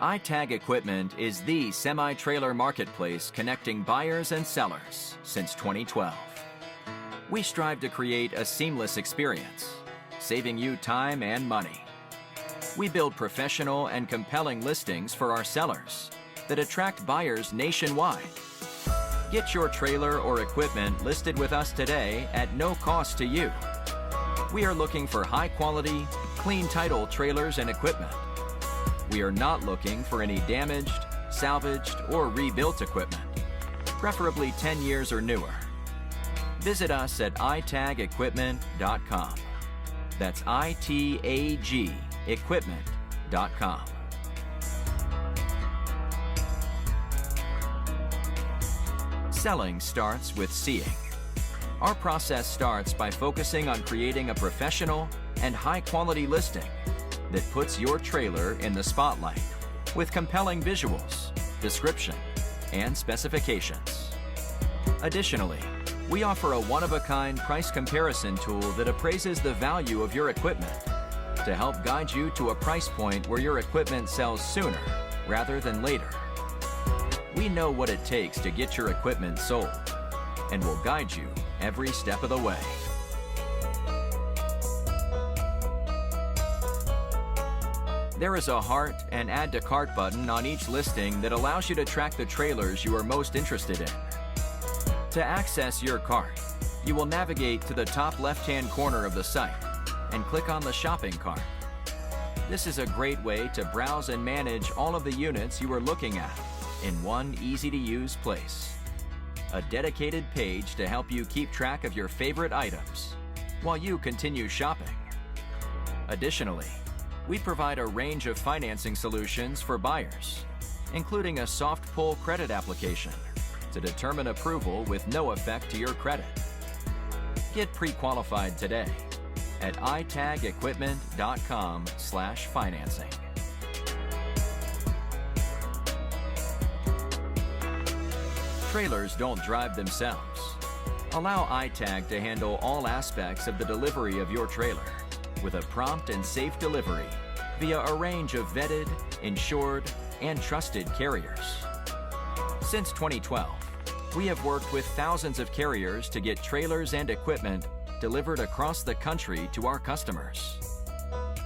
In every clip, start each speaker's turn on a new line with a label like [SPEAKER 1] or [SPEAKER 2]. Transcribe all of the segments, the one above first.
[SPEAKER 1] iTag Equipment is the semi-trailer marketplace connecting buyers and sellers since 2012. We strive to create a seamless experience, saving you time and money. We build professional and compelling listings for our sellers that attract buyers nationwide. Get your trailer or equipment listed with us today at no cost to you. We are looking for high-quality, clean title trailers and equipment. We are not looking for any damaged, salvaged, or rebuilt equipment, preferably 10 years or newer. Visit us at itagequipment.com. That's ITAG equipment.com. Selling starts with seeing. Our process starts by focusing on creating a professional and high-quality listing that puts your trailer in the spotlight with compelling visuals, description, and specifications. Additionally, we offer a one-of-a-kind price comparison tool that appraises the value of your equipment to help guide you to a price point where your equipment sells sooner rather than later. We know what it takes to get your equipment sold and will guide you every step of the way. There is a heart and add to cart button on each listing that allows you to track the trailers you are most interested in. To access your cart, you will navigate to the top left-hand corner of the site and click on the shopping cart. This is a great way to browse and manage all of the units you are looking at in one easy-to-use place. A dedicated page to help you keep track of your favorite items while you continue shopping. Additionally, we provide a range of financing solutions for buyers, including a soft pull credit application to determine approval with no effect to your credit. Get pre-qualified today at itagequipment.com/financing. Trailers don't drive themselves. Allow iTag to handle all aspects of the delivery of your trailer with a prompt and safe delivery via a range of vetted, insured, and trusted carriers. Since 2012, we have worked with thousands of carriers to get trailers and equipment delivered across the country to our customers.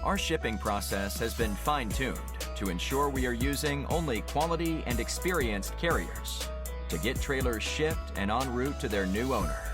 [SPEAKER 1] Our shipping process has been fine-tuned to ensure we are using only quality and experienced carriers to get trailers shipped and en route to their new owner.